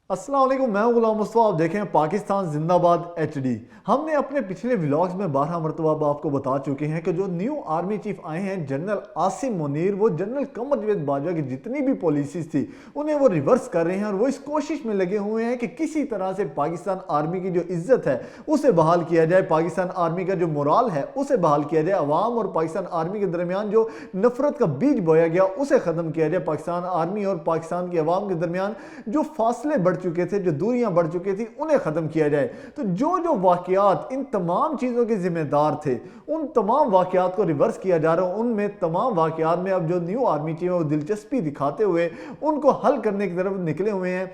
अस्सलाम वालेकुम, मैं हूं गुलाम मुस्तफ़ा। आप देखें पाकिस्तान जिंदाबाद HD। हमने अपने पिछले व्लॉग्स में 12 मरतबा आपको बता चुके हैं कि जो न्यू आर्मी चीफ आए हैं जनरल आसिम मुनीर, वो जनरल कमर जावेद बाजवा की जितनी भी पॉलिसीज थी उन्हें वो रिवर्स कर रहे हैं और वो इस कोशिश में लगे हुए हैं कि किसी तरह से पाकिस्तान आर्मी की जो इज्जत है उसे बहाल किया जाए, पाकिस्तान आर्मी का जो मोराल है उसे बहाल किया जाए, अवाम और पाकिस्तान आर्मी के दरमियान जो नफरत का बीज बोया गया उसे ख़त्म किया जाए, पाकिस्तान आर्मी और पाकिस्तान की अवाम के दरमियान जो फासले बढ़ चुके थे, जो दूरियां बढ़ चुकी थी, उन्हें ख़त्म किया जाए। तो जो जो वाक़यात इन तमाम चीज़ों के ज़िम्मेदार थे उन तमाम वाक़यात को रिवर्स किया जा रहा है। उनमें तमाम वाक़यात में अब जो न्यू आर्मी चीफ है वो दिलचस्पी दिखाते हुए उनको हल करने की तरफ निकले हुए हैं।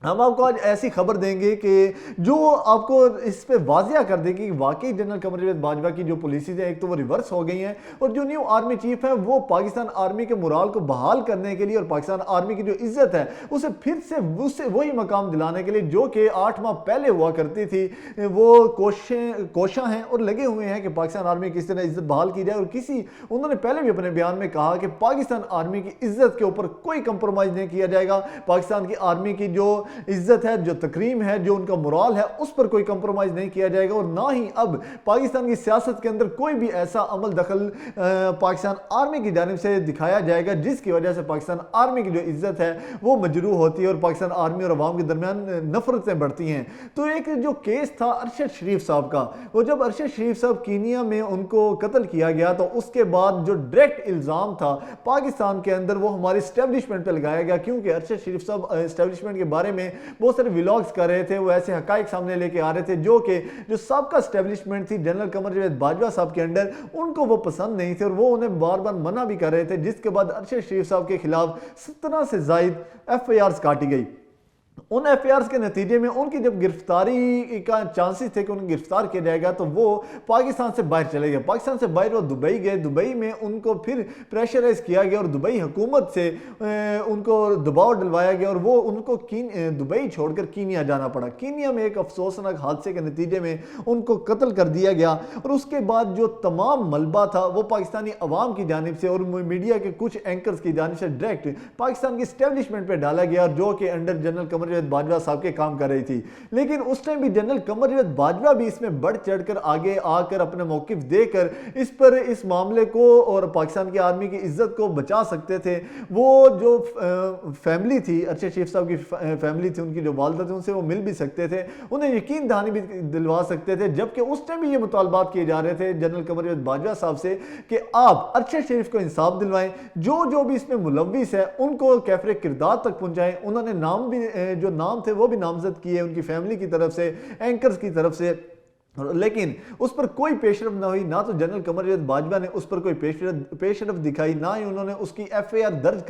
हम आपको आज ऐसी खबर देंगे कि जो आपको इस पे वाजिया कर देगी कि वाकई जनरल कमर जावेद बाजवा की जो पॉलिसीज है एक तो वो रिवर्स हो गई हैं और जो न्यू आर्मी चीफ है वो पाकिस्तान आर्मी के मोराल को बहाल करने के लिए और पाकिस्तान आर्मी की जो इज्जत है उसे फिर से उससे वही मकाम दिलाने के लिए जो कि 8 माह पहले हुआ करती थी, वो कोशां हैं और लगे हुए हैं कि पाकिस्तान आर्मी की किस तरह इज्जत बहाल की जाए। और उन्होंने पहले भी अपने बयान में कहा कि पाकिस्तान आर्मी की इज्जत के ऊपर कोई कंप्रोमाइज़ नहीं किया जाएगा, पाकिस्तान की आर्मी की जो इज्जत है, जो तकरीम है, जो उनका मोराल है, उस पर कोई कंप्रोमाइज नहीं किया जाएगा। और ना ही अब पाकिस्तान की सियासत के अंदर कोई भी ऐसा अमल दखल पाकिस्तान आर्मी की जानिब से दिखाया जाएगा जिसकी वजह से पाकिस्तान आर्मी की जो इज्जत है वो मजरूह होती है और पाकिस्तान आर्मी और अवाम के दरमियान नफरतें बढ़ती हैं। तो एक जो केस था अरशद शरीफ साहब का, वो जब अरशद शरीफ साहब कीनिया में उनको कत्ल किया गया तो उसके बाद जो डायरेक्ट इल्ज़ाम था पाकिस्तान के अंदर वो हमारे स्टैब्लिशमेंट पर लगाया गया, क्योंकि अरशद शरीफ साहब स्टैब्लिशमेंट के बारे में बहुत सारे व्लॉग्स कर रहे थे, वो ऐसे हकाइक सामने लेके आ रहे थे जो कि जो सबका स्टैब्लिशमेंट थी जनरल कमर जावेद बाजवा साहब के अंडर उनको वो पसंद नहीं थे और वो उन्हें बार बार मना भी कर रहे थे, जिसके बाद अरशद शरीफ साहब के खिलाफ 17 से ज़ायद FIRs काटी गई। उन FIRs के नतीजे में उनकी जब गिरफ्तारी का चांसेस थे कि उन्हें गिरफ्तार किया जाएगा तो वो पाकिस्तान से बाहर चले गए। पाकिस्तान से बाहर वो दुबई गए, दुबई में उनको फिर प्रेशराइज किया गया और दुबई हुकूमत से उनको दबाव डलवाया गया और वो उनको दुबई छोड़कर कीनिया जाना पड़ा। कीनिया में एक अफसोसनाक हादसे के नतीजे में उनको कत्ल कर दिया गया और उसके बाद जो तमाम मलबा था वो पाकिस्तानी अवाम की जानिब से और मीडिया के कुछ एंकर्स की जानिब से डायरेक्ट पाकिस्तान की स्टैब्लिशमेंट पर डाला गया, जो कि अंडर जनरल कमर जावेद बाजवा साहब के काम कर रही थी। लेकिन उस टाइम भी जनरल कमर जावेद बाजवा भी इसमें बढ़ चढ़कर आगे आकर अपने मौकिफ देकर इस मामले को और पाकिस्तान की आर्मी की इज्जत को बचा सकते थे। वो जो फैमिली थी, अरशद शरीफ साहब की फैमिली थी, उनकी जो वालदा थी, उनसे वो मिल भी सकते थे, उन्हें यकीन दहानी भी दिलवा सकते थे, जबकि उस टाइम भी ये मुतालबात किए जा रहे थे जनरल कमर जावेद बाजवा साहब से कि आप अरशद शरीफ को इंसाफ दिलवाएं, जो भी इसमें मुलव्विस है उनको कैफरे किरदार तक पहुंचाएं। उन्होंने नाम भी जो नाम थे वो भी नामजद किए उनकी फैमिली की तरफ से, एंकर्स की तरफ से, लेकिन उस पर कोई पेशरफ ना हुई। ना तो जनरल कमर जावेद बाजवा ने उस पर कोई पेशरफ दिखाई, ना ही उन्होंने उसकी FIR दर्ज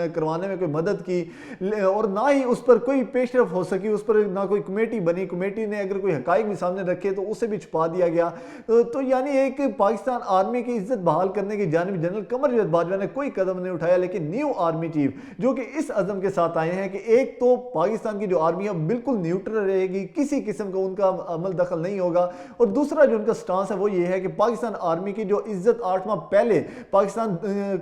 करवाने में कोई मदद की और ना ही उस पर कोई पेशरफ हो सकी। उस पर ना कोई कमेटी बनी, कमेटी ने अगर कोई हकाइक भी सामने रखे तो उसे भी छुपा दिया गया। तो यानी एक पाकिस्तान आर्मी की इज्जत बहाल करने की जानिब जनरल कमर जावेद बाजवा ने कोई कदम नहीं उठाया। लेकिन न्यू आर्मी चीफ जो कि इस अज़म के साथ आए हैं कि एक तो पाकिस्तान की जो आर्मी है बिल्कुल न्यूट्रल रहेगी, किसी किस्म का उनका अमल दखल नहीं होगा, और दूसरा जो उनका स्टांस है वो ये है कि पाकिस्तान आर्मी की जो इज्जत 8 माह पहले पाकिस्तान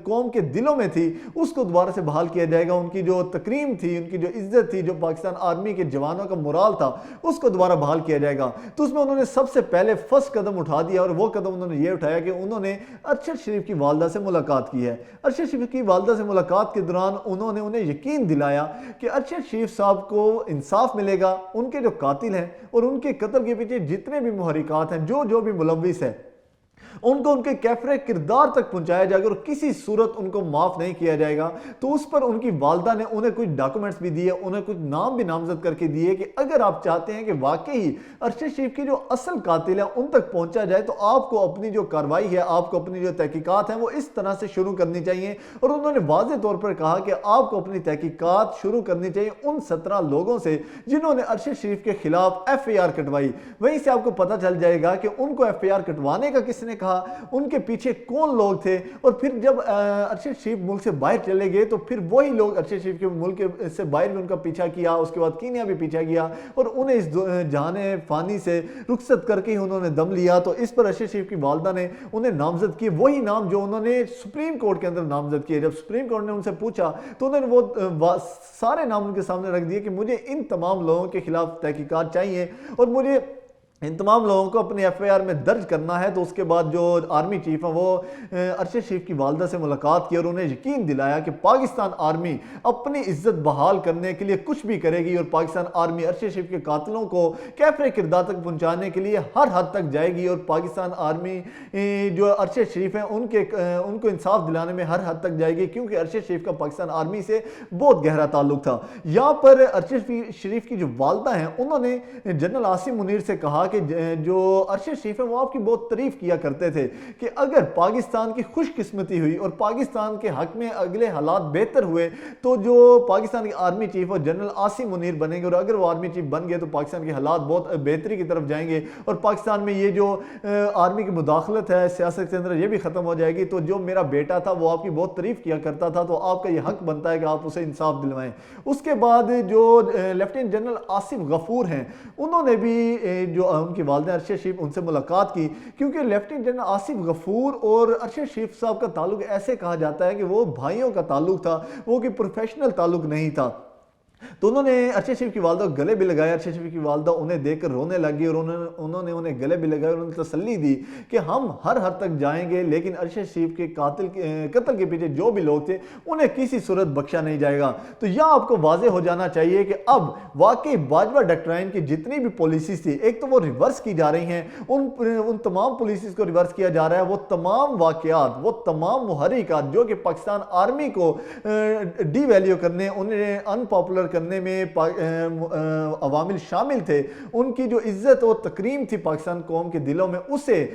कौम के दिलों में थी उसको दोबारा से बहाल किया जाएगा। उनकी जो तकरीम थी, उनकी जो इज्जत थी, जो पाकिस्तान आर्मी के जवानों का मोराल था उसको दोबारा बहाल किया जाएगा। तो उसमें उन्होंने सबसे पहले फर्स्ट कदम उठा दिया और वो कदम उन्होंने ये उठाया कि उन्होंने अरशद शरीफ की वालदा से मुलाकात की है। अरशद शरीफ की वालदा से मुलाकात के दौरान उन्होंने उन्हें यकीन दिलाया कि अरशद शरीफ साहब को इंसाफ मिलेगा, उनके जो कातिल हैं और उनके कत्ल के पीछे जितने भी मुहर्रिकात हैं, जो भी मुलव्विस है, उनको उनके कैफरे किरदार तक पहुंचाया जाएगा और किसी सूरत उनको माफ नहीं किया जाएगा। तो उस पर उनकी वालदा ने उन्हें कुछ डॉक्यूमेंट्स भी दिए, उन्हें कुछ नाम भी नामजद करके दिए कि अगर आप चाहते हैं कि वाकई अरशद शरीफ की जो असल कातिल है उन तक पहुंचा जाए तो आपको अपनी जो कार्रवाई है, आपको अपनी जो तहकीकात है वो इस तरह से शुरू करनी चाहिए। और उन्होंने वाज़ेह तौर पर कहा कि आपको अपनी तहकीकात शुरू करनी चाहिए उन 17 लोगों से जिन्होंने अरशद शरीफ के खिलाफ FIR कटवाई। वहीं से आपको पता चल जाएगा कि उनको FIR कटवाने का किसने کہا ان کے پیچھے کون لوگ تھے، اور پھر جب ارشد شریف ملک سے باہر چلے گئے تو پھر وہی لوگ ارشد شریف کے ملک سے باہر بھی ان کا پیچھا کیا، اس کے بعد کینیا بھی پیچھا کیا اور انہیں اس جہان فانی سے رخصت کر کے ہی انہوں نے دم لیا۔ تو اس پر ارشد شریف کی والدہ نے انہیں نامزد کیے، وہی نام جو انہوں نے سپریم کورٹ کے اندر نامزد کیے۔ جب سپریم کورٹ نے ان سے پوچھا تو انہوں نے وہ سارے نام ان کے سامنے رکھ دیے کہ مجھے ان تمام لوگوں کے خلاف تحقیقات چاہیے اور مجھے ان تمام لوگوں کو اپنے ایف آئی آر میں درج کرنا ہے۔ تو اس کے بعد جو آرمی چیف ہیں وہ ارشد شریف کی والدہ سے ملاقات کی اور انہیں یقین دلایا کہ پاکستان آرمی اپنی عزت بحال کرنے کے لیے کچھ بھی کرے گی اور پاکستان آرمی ارشد شریف کے قاتلوں کو کیفر کردار تک پہنچانے کے لیے ہر حد تک جائے گی، اور پاکستان آرمی جو ارشد شریف ہیں ان کو انصاف دلانے میں ہر حد تک جائے گی، کیونکہ ارشد شریف کا پاکستان آرمی سے بہت گہرا تعلق تھا۔ یہاں پر ارشد شریف کی جو والدہ ہیں انہوں نے جنرل عاصم منیر سے کہا کہ جو ارشد شریف ہیں وہ آپ کی بہت تعریف کیا کرتے تھے کہ اگر پاکستان کی خوش قسمتی ہوئی اور پاکستان کے حق میں اگلے حالات بہتر ہوئے تو جو پاکستان کے آرمی چیف اور جنرل عاصم منیر بنیں گے، اور اگر وہ آرمی چیف بن گئے تو پاکستان کے حالات بہت بہتری کی طرف جائیں گے اور پاکستان میں یہ جو آرمی کی مداخلت ہے سیاست کے اندر یہ بھی ختم ہو جائے گی۔ تو جو میرا بیٹا تھا وہ آپ کی بہت تعریف کیا کرتا تھا، تو آپ کا یہ حق بنتا ہے کہ آپ اسے انصاف دلوائیں۔ اس کے بعد جو لیفٹیننٹ جنرل آصف غفور ہیں انہوں نے بھی جو ان کی والدہ ارشد شریف ان سے ملاقات کی، کیونکہ لیفٹیننٹ جنرل آصف غفور اور ارشد شریف صاحب کا تعلق ایسے کہا جاتا ہے کہ وہ بھائیوں کا تعلق تھا، وہ کوئی پروفیشنل تعلق نہیں تھا۔ تو انہوں نے ارشد شریف کی والدہ کو گلے بھی لگایا، ارشد شریف کی والدہ انہیں دیکھ کر رونے لگی اور انہوں نے انہیں گلے بھی لگائے اور انہیں تسلی دی کہ ہم ہر حد تک جائیں گے، لیکن ارشد شریف کے قتل کے پیچھے جو بھی لوگ تھے انہیں کسی صورت بخشا نہیں جائے گا۔ تو یہاں آپ کو واضح ہو جانا چاہیے کہ اب واقعی باجوہ ڈاکٹرائن کی جتنی بھی پالیسیز تھی ایک تو وہ ریورس کی جا رہی ہیں، ان تمام پالیسیز کو ریورس کیا جا رہا ہے۔ وہ تمام واقعات، وہ تمام محرکات جو کہ پاکستان آرمی کو ڈی ویلیو کرنے، انہیں ان پاپولر کرنے میں عوامل شامل تھے، ان کی جو عزت و تکریم تھی پاکستان قوم کے دلوں میں اسے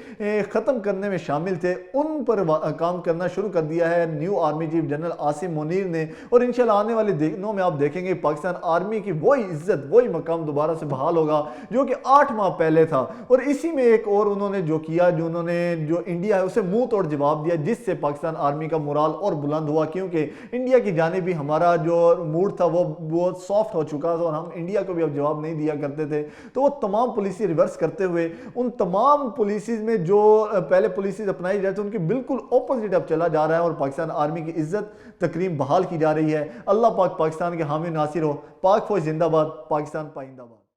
ختم کرنے میں شامل تھے، ان پر کام کرنا شروع کر دیا ہے new army chief general Asim Munir نے۔ اور انشاءاللہ آنے والے دنوں میں آپ دیکھیں گے پاکستان آرمی کی وہی عزت، وہی مقام دوبارہ سے بحال ہوگا جو کہ 8 ماہ پہلے تھا۔ اور اسی میں ایک اور انہوں نے جو کیا، جو انہوں نے جو انڈیا ہے اسے منہ توڑ جواب دیا، جس سے پاکستان آرمی کا مورال اور بلند ہوا، کیونکہ انڈیا کی جانب بھی ہمارا جو موڈ تھا وہ بہت سافٹ ہو چکا تھا اور ہم انڈیا کو بھی اب جواب نہیں دیا کرتے تھے۔ تو وہ تمام پالیسی ریورس کرتے ہوئے ان تمام پالیسیز میں جو پہلے پالیسیز اپنائی جاتی ان کی بالکل اپوزٹ اب چلا جا رہا ہے اور پاکستان آرمی کی عزت تکریم بحال کی جا رہی ہے۔ اللہ پاک پاکستان کے حامی ناصر ہو۔ پاک فوج زندہ باد، پاکستان پائندہ باد۔